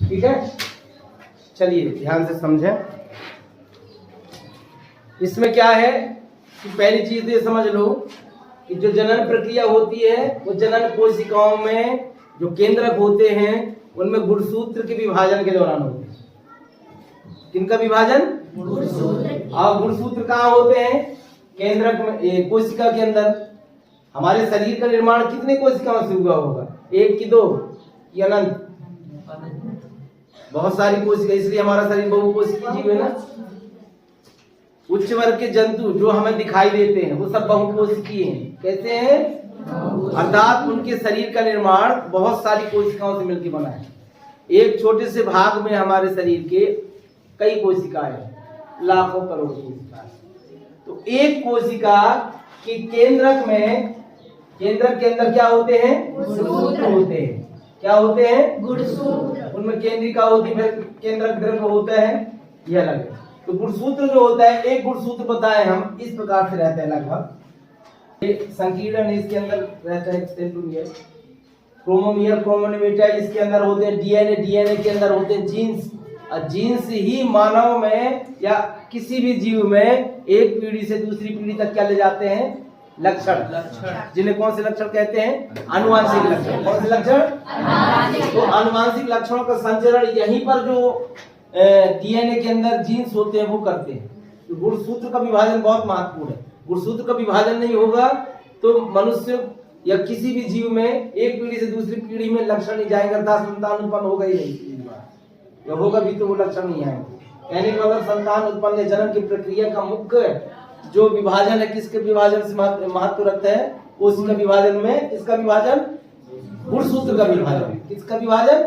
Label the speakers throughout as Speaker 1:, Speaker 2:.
Speaker 1: ठीक है, चलिए ध्यान से समझें। इसमें क्या है कि पहली चीज तो ये समझ लो कि जो जनन प्रक्रिया होती है वो जनन कोशिकाओं में जो केंद्रक होते हैं उनमें गुणसूत्र के विभाजन के दौरान होते हैं। किनका विभाजन? और गुणसूत्र कहाँ होते हैं? केंद्रक में, कोशिका के अंदर। हमारे शरीर का निर्माण कितने कोशिकाओं से हुआ होगा? एक की दो की अनंत? बहुत सारी कोशिका, इसलिए हमारा शरीर बहुकोशिकीय जीव है ना। उच्च वर्ग के जंतु जो हमें दिखाई देते हैं वो सब बहुकोशिकीय हैं। कैसे हैं? अर्थात उनके शरीर का निर्माण बहुत सारी कोशिकाओं से मिलकर बना है। एक छोटे से भाग में हमारे शरीर के कई कोशिकाएं हैं, लाखों करोड़ कोशिकाएं। तो एक कोशिका के केंद्रक में, केंद्रक के अंदर क्या होते हैं? गुणसूत्र होते हैं। क्या होते हैं? गुणसूत्र। उनमें केंद्रिका होती है, केंद्रक द्रव्य होता है, यह अलग है। तो गुणसूत्र जो होता है, एक गुणसूत्र बताए हम इस प्रकार से रहते हैं लगभग। संकीर्ण इसके अंदर रहता है सेंट्रोमियर, क्रोमोमियर, क्रोमोनोमीटर इसके अंदर होते हैं, डीएनए, डीएनए के अंदर होते हैं जीन्स, और जीन्स ही मानव में या किसी भी जीव में एक पीढ़ी से दूसरी पीढ़ी तक क्या ले जाते हैं? लक्षण। जिन्हें कौन से लक्षण कहते हैं? आनुवांशिक लक्षण। कौन से लक्षण? तो आनुवांशिक लक्षणों का संचरण यहीं पर जो डीएनए के अंदर जीन्स होते हैं वो करते हैं। तो गुणसूत्र का विभाजन बहुत महत्वपूर्ण है। गुणसूत्र का विभाजन नहीं होगा तो मनुष्य या किसी भी जीव में एक पीढ़ी से दूसरी पीढ़ी में लक्षण नहीं जाएगा, अर्थात संतान उत्पन्न होगा ही नहीं। या होगा भी तो वो लक्षण नहीं आएंगे। कहने का मतलब संतान उत्पन्न जन्म की प्रक्रिया का मुख्य जो विभाजन है, किसके विभाजन से महत्व रखता है? कोशिका विभाजन में किसका विभाजन? गुणसूत्र का विभाजन। किसका विभाजन?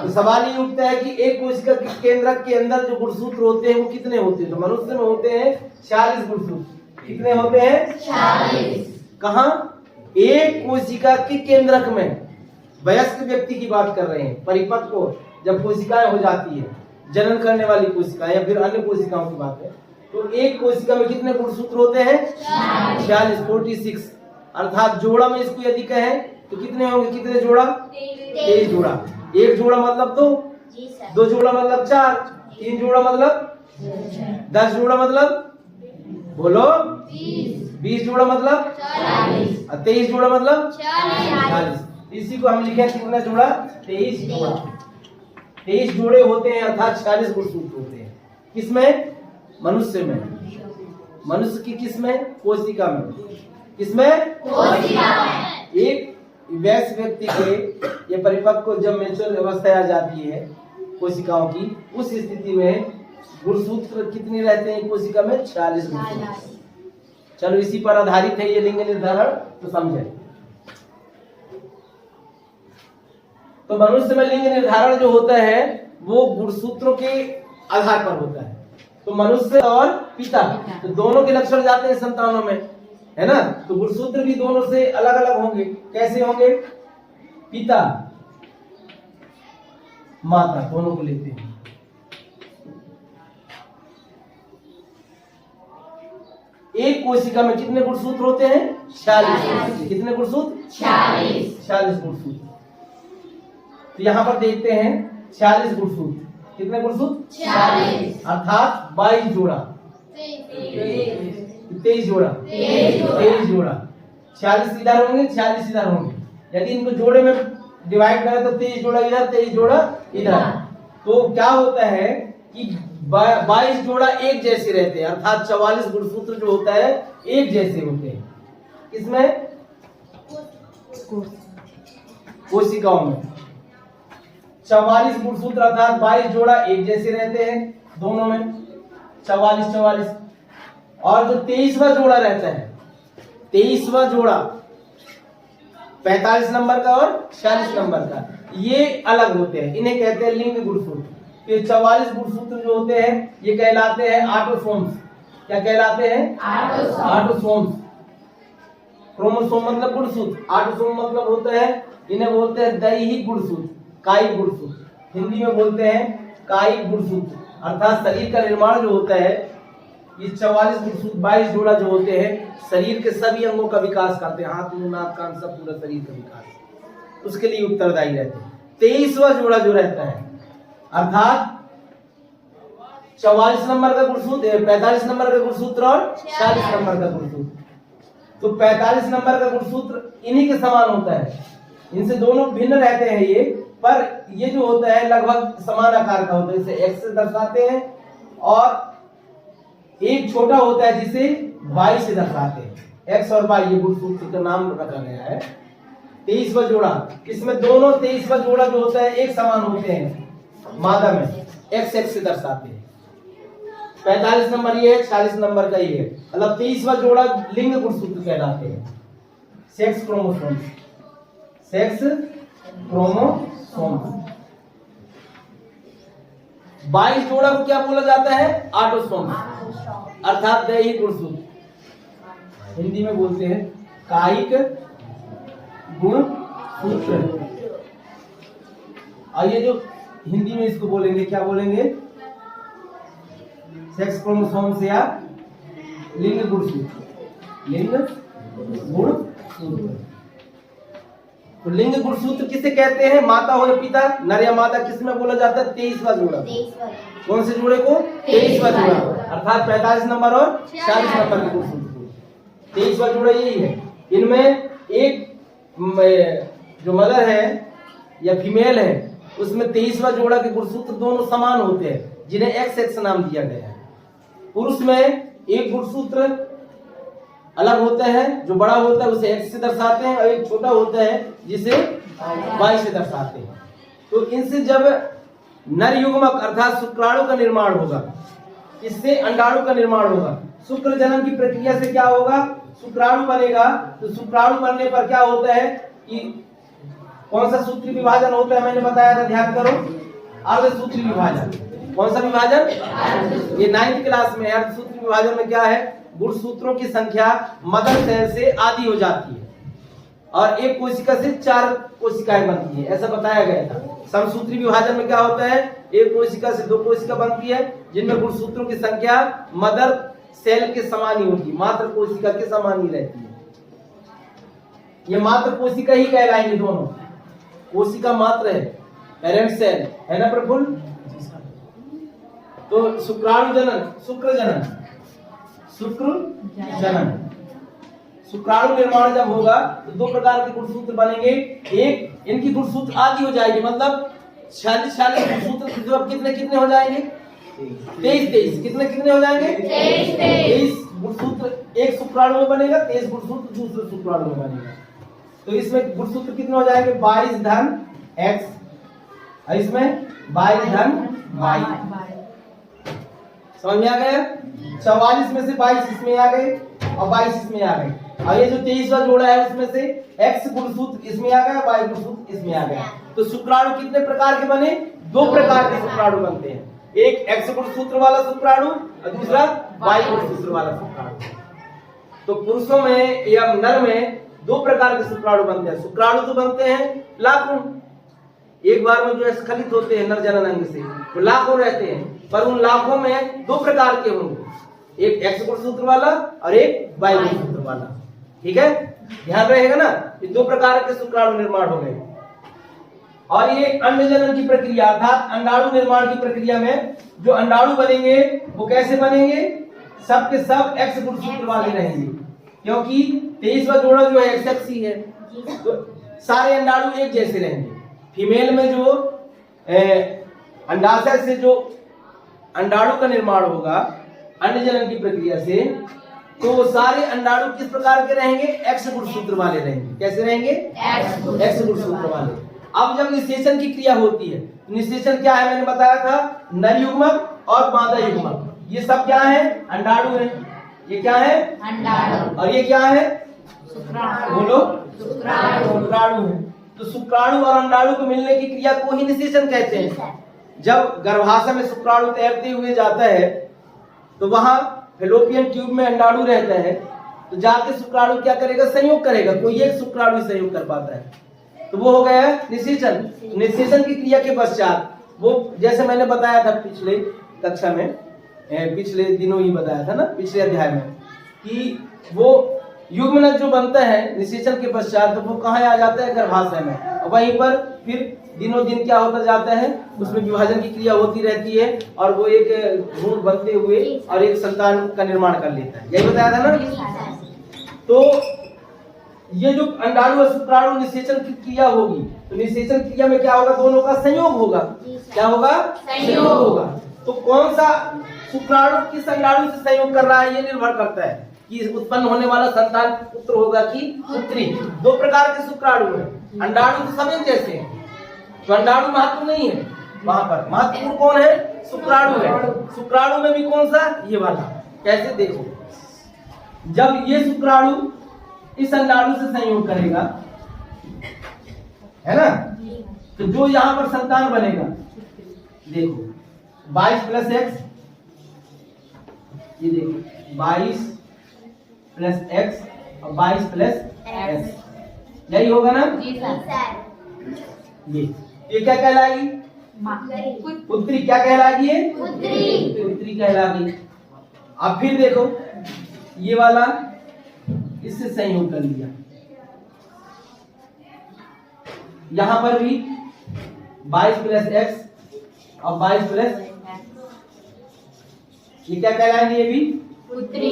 Speaker 1: तो सवाल ये उठता है कि एक कोशिका के केंद्रक के अंदर जो गुणसूत्र होते हैं वो कितने होते हैं? तो मनुष्य में होते हैं 46 गुणसूत्र। कितने होते हैं? 46। कहाँ? एक कोशिका के केंद्रक में। वयस्क व्यक्ति की बात कर रहे हैं, परिपक्व जब कोशिकाएं हो जाती है, जनन करने वाली कोशिकाएं या फिर अन्य कोशिकाओं की बात है, तो एक कोशिका में कितने गुणसूत्र होते हैं? 46, 46। अर्थात जोड़ा में इसको यदि कहें तो कितने होंगे? कितने जोड़ा? 23 जोड़ा। एक जोड़ा मतलब 2, 2 जोड़ा मतलब 4, 3 जोड़ा मतलब 10 जोड़ा मतलब बोलो 20 जोड़ा मतलब 40, और 23 जोड़ा मतलब 40। इसी को हम लिखे कितना जोड़ा? 23 जोड़ा। 23 जोड़े होते हैं, अर्थात 46 गुणसूत्र होते हैं। किसमें? मनुष्य में। मनुष्य की किसमें? कोशिका में। किसमें? कोशिका में। एक वयस्क व्यक्ति के ये परिपक्व जब मैच्योर अवस्था आ जाती है कोशिकाओं की, उस स्थिति में गुणसूत्र कितने रहते हैं कोशिका में? 46 गुणसूत्र। चलो इसी पर आधारित है ये लिंग निर्धारण, तो समझे। तो मनुष्य में लिंग निर्धारण जो होता है वो गुणसूत्रों के आधार पर होता है। तो मनुष्य और पिता तो दोनों के लक्षण जाते हैं संतानों में, है ना। तो गुणसूत्र भी दोनों से अलग अलग होंगे। कैसे होंगे? पिता माता दोनों को लेते हैं। एक कोशिका में कितने गुणसूत्र होते हैं? 46। कितने गुणसूत्र? 46 गुणसूत्र। तो यहाँ पर देखते हैं 46 गुणसूत्र। कितने गुणसूत्र? 46। अर्थात 22 जोड़ा, 23 जोड़ा, 23 जोड़ा। 46 इधर होंगे, 46 इधर होंगे। यदि इनको जोड़े में डिवाइड करें तो 23 जोड़ा इधर, 23 जोड़ा इधर। तो क्या होता है कि 22 जोड़ा एक जैसे रहते हैं, अर्थात 44 गुणसूत्र जो होता है एक जैसे होते हैं। किसमें? कोशिकाओं में 44 गुणसूत्र अर्थात 22 जोड़ा एक जैसे रहते हैं दोनों में, 44। और जो 23वां जोड़ा रहता है, 23वां जोड़ा 45 नंबर का और 46 नंबर का, ये अलग होते हैं। इन्हें कहते हैं लिंग गुणसूत्र। ये 44 गुणसूत्र जो होते हैं ये कहलाते हैं ऑटोसोम्स। क्या कहलाते हैं? ऑटोसोम्स। क्रोमोसोम मतलब गुणसूत्र, ऑटोसोम मतलब होता है, इन्हें बोलते हैं दैहिक गुणसूत्र, कायिक गुणसूत्र। हिंदी में बोलते हैं कायिक गुणसूत्र। अर्थात शरीर का निर्माण जो होता है ये 44 गुणसूत्र 22 जोड़ा जो होते हैं शरीर के सभी अंगों का विकास करते हैं, हाथ, मुंह, नाक, कान, सब पूरा शरीर का विकास उसके लिए उत्तरदायी रहते हैं। 23वां जोड़ा जो रहता है, अर्थात 44 नंबर का गुणसूत्र, 45 नंबर का गुणसूत्र और 46 नंबर का गुणसूत्र। तो 45 नंबर का गुणसूत्र इन्हीं के समान होता है, इनसे दोनों भिन्न रहते हैं ये, पर ये जो होता है लगभग समान आकार का होता है, इसे x से दर्शाते हैं, और एक छोटा होता है जिसे y से दर्शाते हैं। x और y ये गुणसूत्र का नाम रखा गया है। 23वां जोड़ा, इसमें दोनों 23वां जोड़ा जो होता है एक समान होते हैं मादा में, x से दर्शाते हैं। 45 नंबर ये है, 46 नंबर का ये है, मतलब 23वां जोड़ा लिंग गुणसूत्र कहलाते हैं। Sex chromosome, sex chromosome. 22 जोड़ा को क्या बोला जाता है? ऑटोसोम, अर्थात दैहिक गुणसूत्र, हिंदी में बोलते हैं कायिक गुणसूत्र। और ये जो हिंदी में इसको बोलेंगे, क्या बोलेंगे? सेक्स क्रोमोसोम से या लिंग गुणसूत्र, लिंग गुणसूत्र। तो लिंग गुणसूत्र किसे कहते हैं? माता हो या पिता, नर या मादा, किसमें बोला जाता है? 23वां जोड़ा। कौन से जोड़े को? 23वां जोड़ा, अर्थात 45 नंबर और 46 नंबर के गुणसूत्र। 23वां जोड़ा यही है। इनमें एक जो मदर है या फीमेल है, उसमें 23वां जोड़ा के गुणसूत्र दोनों समान होते हैं, जिन्हें एक्स नाम दिया गया है। पुरुष में एक गुणसूत्र अलग होता है, जो बड़ा होता है उसे एक्स से दर्शाते हैं, और एक छोटा होता है जिसे वाई से दर्शाते हैं। तो इनसे जब नर युग्मक अर्थात शुक्राणु का निर्माण होगा, इससे अंडाणु का निर्माण होगा। शुक्र जनन की प्रक्रिया से क्या होगा? शुक्राणु बनेगा। तो शुक्राणु बनने पर क्या होता है कि कौन सा सूत्री विभाजन होता है? मैंने बताया था, ध्यान करो, अर्धसूत्री विभाजन। कौन सा विभाजन? ये 9th क्लास में। अर्धसूत्री विभाजन में क्या है? गुणसूत्रों की संख्या मदर सेल से आधी हो जाती है और एक कोशिका से 4 कोशिकाएं बनती है, ऐसा बताया गया था। समसूत्री विभाजन में क्या होता है? एक कोशिका से 2 कोशिका बनती है, जिनमें गुणसूत्रों की संख्या मदर सेल के समान ही होती है, मात्र कोशिका के समान ही रहती है। ये मात्र कोशिका ही कहलाएंगे दोनों, कोशिका मात्र है, पेरेंट सेल है ना प्रफुल्ल। तो शुक्राणु जनन, शुक्र जनन, शुक्र जनन, शुक्राणु निर्माण जब होगा तो 2 प्रकार के गुणसूत्र बनेंगे। एक, इनकी गुणसूत्र आधी हो जाएगी, मतलब 46 गुणसूत्र कितने हो जाएंगे? 23 कितने हो जाएंगे? 23 गुणसूत्र एक शुक्राणु में बनेगा, 23 गुणसूत्र दूसरे शुक्राणु में बनेगा। तो इसमें गुणसूत्र कितने हो जाएंगे? 22 धन x, और इसमें 22 धन y। समझ में आ गया? 44 में से 22 इसमें आ गए और 22 इसमें आ गए, और ये जो 23वां जोड़ा है उसमें से x गुणसूत्र इसमें आ गया, y गुणसूत्र इसमें आ गया। तो शुक्राणु कितने प्रकार के बने? 2 प्रकार के शुक्राणु बनते हैं, एक x गुणसूत्र वाला शुक्राणु और दूसरा y गुणसूत्र वाला शुक्राणु। तो पुरुषों में या नर में 2 प्रकार के शुक्राणु बनते हैं। शुक्राणु तो बनते हैं लाखों, एक बार में जो स्खलित होते हैं नर जनन अंग से, वो लाखों रहते हैं, पर उन लाखों में 2 प्रकार के होंगे, एक एक्स गुणसूत्र वाला और एक वाई गुणसूत्र वाला। ठीक है, ध्यान रहेगा ना। ये 2 प्रकार के शुक्राणु निर्माण हो गए। और ये अंड जनन की प्रक्रिया अर्थात अंडाणु निर्माण की प्रक्रिया में जो अंडाणु बनेंगे वो कैसे बनेंगे? सब के सब एक्स गुणसूत्र वाले रहेंगे, क्योंकि 23वां जोड़ा जो है एक्स ही है, तो सारे अंडाणु एक जैसे रहेंगे। फीमेल में जो अंडाशय से जो अंडाणु का निर्माण होगा अंड जनन की प्रक्रिया से, तो वो सारे अंडाणु किस प्रकार के रहेंगे? एक्स गुणसूत्र वाले रहेंगे। कैसे रहेंगे? एक्स गुणसूत्र वाले। अब जब निषेचन की क्रिया होती है, निषेचन क्या है? मैंने बताया था, नर युग्मक और मादा युग्मक, ये सब क्या है? अंडाणु है। ये क्या है? अंडाणु। और ये क्या है? शुक्राणु। बोलो, शुक्राणु है। तो शुक्राणु और अंडाणु को मिलने की क्रिया को ही निषेचन कहते हैं। जब गर्भाशय में शुक्राणु तैरते हुए जाता है तो वहां फैलोपियन ट्यूब में अंडाणु रहता है, तो जाके शुक्राणु क्या करेगा? संयोग करेगा। कोई एक शुक्राणु संयोग कर पाता है, तो वो हो गया निषेचन। निषेचन की क्रिया के पश्चात वो, जैसे मैंने बताया था पिछले कक्षा में, पिछले दिनों ही बताया था ना, पिछले अध्याय में, कि वो युग्मनज जो बनता है निषेचन के पश्चात, तो वो कहाँ आ जाता है? गर्भाशय में, और वहीं पर फिर दिनों दिन क्या होता जाता है, उसमें विभाजन की क्रिया होती रहती है और वो एक भ्रूण बनते हुए और एक संतान का निर्माण कर लेता है। यही बताया था ना। तो ये जो अंडाणु और शुक्राणु निषेचन की क्रिया होगी, तो निषेचन क्रिया में क्या होगा, दोनों का संयोग होगा। क्या होगा, संयोग होगा। तो कौन सा शुक्राणु किस अंडाणु से संयोग कर रहा है, ये निर्भर करता है कि उत्पन्न होने वाला संतान पुत्र होगा कि पुत्री। दो प्रकार के शुक्राणु हैं। अंडाणु तो सब एक जैसे हैं, तो अंडाणु महत्व नहीं है, वहां पर महत्वपूर्ण कौन है, शुक्राणु है। शुक्राणु में भी कौन सा, ये वाला। कैसे, देखो, जब ये शुक्राणु इस अंडाणु से संयोग करेगा, है ना, तो जो यहां पर संतान बनेगा, देखो 22 प्लस एक्स, ये देखो 22 प्लस एक्स और 22 प्लस एस, यही होगा ना जी सर। ये क्या कहलाएगी, पुत्री। क्या कहलाएगी, ये पुत्री कहलाएगी। अब फिर देखो, ये वाला इससे संयोग कर लिया, यहां पर भी 22 प्लस एक्स और 22 प्लस, ये क्या कहलाएंगे, ये भी पुत्री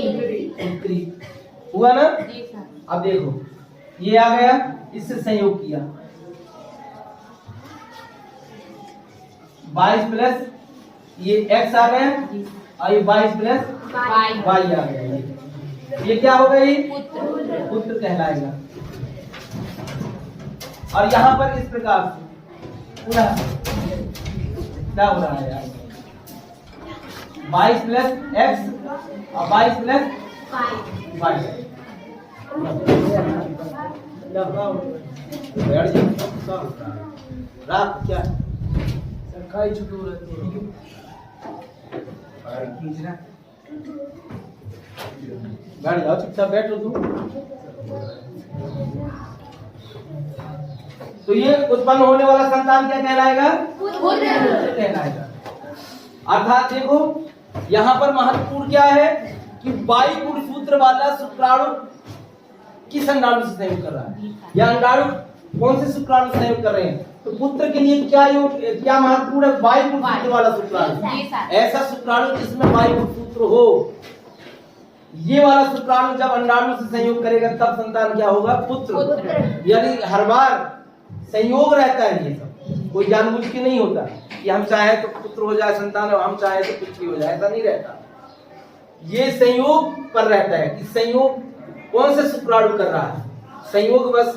Speaker 1: हुआ ना। अब देखो, ये आ गया, इससे संयोग किया, 22 प्लस ये x आ गया और ये 22 प्लस y आ गया। ये क्या होगा, ये पुत्र कहलाएगा। और यहाँ पर इस प्रकार से पूरा क्या हो रहा है यार, 22 प्लस x और 22 प्लस y। रात क्या गाड़ी जाओ, चुपचाप बैठो तुम। तो ये उत्पन्न होने वाला संतान क्या कहलाएगा, पुत्र कहलाएगा। अर्थात देखो, यहाँ पर महत्वपूर्ण क्या है कि वायु गुणसूत्र वाला शुक्राणु किस अंडाणु से संयोग कर रहा है, या अंडाणु कौन से शुक्राणु से संयोग कर रहे हैं। तो पुत्र के लिए क्या महत्वपूर्ण है, वायु गुणसूत्र वाला शुक्राणु। ऐसा शुक्राणु जिसमें वायु गुणसूत्र हो, ये वाला शुक्राणु जब अंडाणु से संयोग करेगा तब संतान क्या होगा, पुत्र। यानी हर बार संयोग रहता है, ये सब कोई जानबूझ के नहीं होता कि हम चाहे तो पुत्र हो जाए संतान और हम चाहे तो पुत्री हो जाए, ऐसा नहीं रहता। ये संयोग पर रहता है कि संयोग कौन से शुक्राणु कर रहा है। संयोग बस,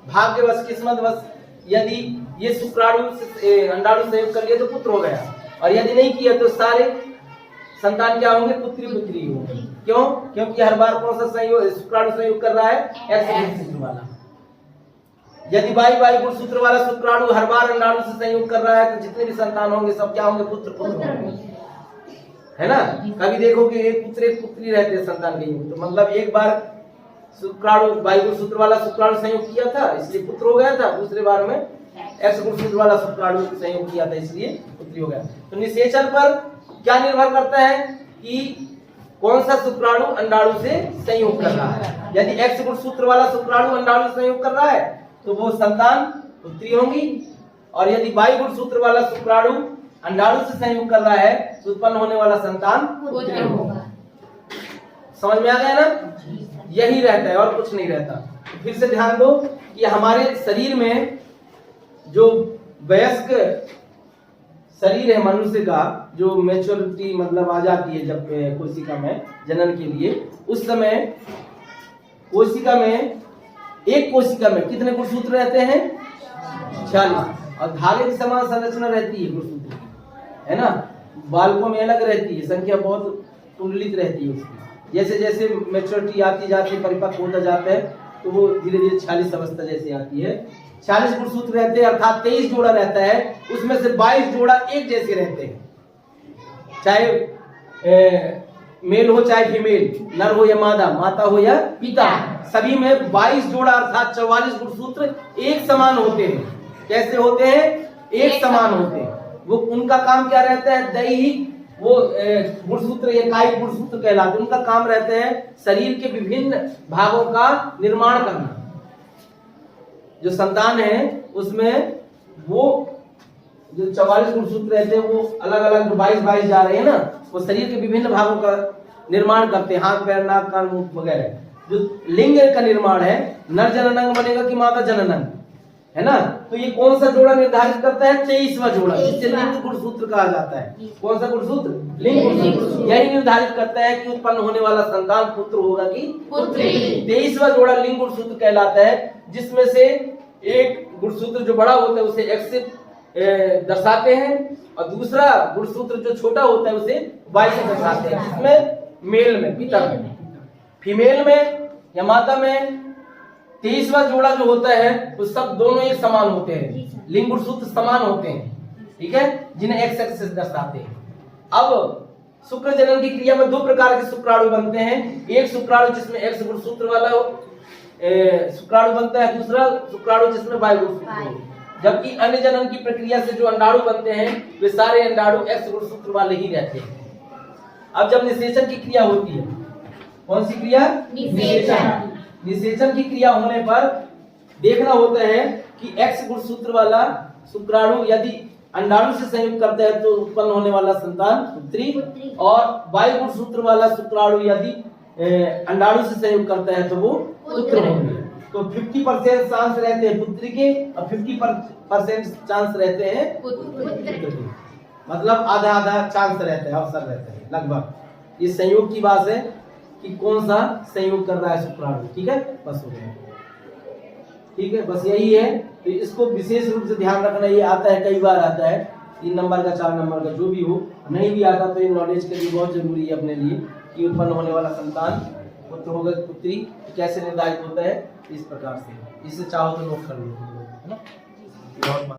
Speaker 1: भाग्यवश, किस्मतवश यदि ये शुक्राणु से अंडाणु संयोग कर लिया तो पुत्र हो गया, और यदि नहीं किया तो सारे संतान क्या होंगे, पुत्री पुत्री होंगे। क्यों, क्योंकि हर बार कौन सा संयोग शुक्राणु संयोग कर रहा है, एक्स गुणसूत्र वाला। यदि वाई गुणसूत्र वाला शुक्राणु हर बार अंडाणु से संयोग कर रहा है तो जितने भी संतान होंगे सब क्या होंगे, पुत्र पुत्र होंगे, है ना। कभी देखो कि एक पुत्र एक पुत्री रहते हैं संतान के, तो मतलब एक बार शुक्राणु वाई गुणसूत्र वाला शुक्राणु संयोग किया था इसलिए पुत्र हो गया था, दूसरे बार में एक्स गुणसूत्र वाला शुक्राणु संयोग किया था इसलिए पुत्री हो गया। तो निषेचन पर क्या निर्भर करता है कि कौन सा शुक्राणु अंडाणु से संयोग कर रहा है। यदि एक्स गुणसूत्र वाला शुक्राणु अंडाणु से संयोग कर रहा है तो वो संतान पुत्री होंगी, और यदि वाई गुणसूत्र वाला शुक्राणु अंडाणु से संयोग कर रहा है तो उत्पन्न होने वाला संतान पुत्र होगा। समझ में आ गया ना, यही रहता है और कुछ नहीं रहता। फिर से ध्यान दो कि हमारे शरीर में जो वयस्क शरीर है मनुष्य का, जो मैच्योरिटी मतलब आ जाती है जब कोशिका में जनन के लिए, उस समय कोशिका में एक कोशिका में कितने गुणसूत्र रहते हैं, 46, और धागे की समान संरचना रहती है गुणसूत्र की, है ना। बालकों में अलग रहती है, संख्या बहुत कुंडलित रहती है उसकी। जैसे जैसे मैच्योरिटी आती जाती है, परिपक्व होता जाता है, तो वो धीरे धीरे 46 अवस्था जैसे आती है। 40 गुणसूत्र रहते हैं, अर्थात 23 जोड़ा रहता है, उसमें से 22 जोड़ा एक जैसे रहते हैं, चाहे मेल हो चाहे फीमेल, नर हो या मादा, माता हो या पिता, सभी में 22 जोड़ा अर्थात 44 गुणसूत्र एक समान होते हैं। कैसे होते हैं, एक समान होते हैं। वो उनका काम क्या रहता है, दैहिक वो गुणसूत्र या कायिक गुणसूत्र कहलाते हैं। उनका काम रहता है शरीर के विभिन्न भागों का निर्माण करना। जो संतान है उसमें वो जो 44 गुणसूत्र रहते हैं वो अलग अलग जो 22 जा रहे हैं ना, वो शरीर के विभिन्न भागों का निर्माण करते हैं, हाथ पैर नाक कान मुंह वगैरह। जो लिंग का निर्माण है, नर जननांग बनेगा कि माता जननांग, है ना। तो ये कौन सा जोड़ा निर्धारित करता है? 23वां जोड़ा, जिसे लिंग गुणसूत्र कहा जाता है। कौन सा गुणसूत्र? लिंग गुणसूत्र। यही निर्धारित करता है कि उत्पन्न होने वाला संतान पुत्र होगा कि पुत्री। 23वां जोड़ा लिंग गुणसूत्र कहलाता है, जिसमें से एक गुणसूत्र जो बड़ा होता है उसे एक्स से दर्शाते हैं, और दूसरा गुणसूत्र जो छोटा होता है उसे वाई से दर्शाते हैं। इसमें मेल में, पिता में, फीमेल में या माता में 23वां जोड़ा जो होता है वो सब दोनों एक समान होते हैं, लिंग गुणसूत्र समान होते हैं, ठीक है, जिन्हें एक्स एक्स से दर्शाते हैं। अब शुक्र जनन की क्रिया में 2 प्रकार के शुक्राणु बनते हैं। एक शुक्राणु जिसमें एक्स गुणसूत्र वाला शुक्राणु बनता है, दूसरा शुक्राणु जिसमें वाई गुणसूत्र हो। जबकि अन्य जनन की प्रक्रिया से जो अंडाणु बनते हैं वे सारे अंडाणु एक्स गुणसूत्र वाले ही रहते हैं। अब जब निषेचन की क्रिया होती है, कौन सी क्रिया? निषेचन। निषेचन की क्रिया होने पर देखना होता है कि एक्स गुणसूत्र वाला शुक्राणु यदि अंडाणु से संयुक्त करता है तो उत्पन्न होने वाला संतान पुत्री, और वाई गुणसूत्र वाला शुक्राणु यदि अंडाणु से संयुक्त करता है तो वो पुत्र होंगे। तो 50% चांस रहते हैं पुत्री के और 50% चांस रहते हैं पुत्र के। मतलब आधा आधा चांस रहता है, अवसर रहता है लगभग। इस संयोग की बात है कि कौन सा संयोग कर रहा है शुक्राणु, ठीक है, बस हो गया, ठीक है, बस यही है। तो इसको विशेष रूप से ध्यान रखना। ये आता है, कई बार आता है, 3 नंबर का 4 नंबर का जो भी हो, नहीं भी आता तो ये नॉलेज के लिए बहुत जरूरी है अपने लिए कि उत्पन्न होने वाला संतान पुत्र होगा पुत्री कैसे निर्धारित होता है। इस प्रकार से, इसे चाहो तो नोट कर लो, है ना।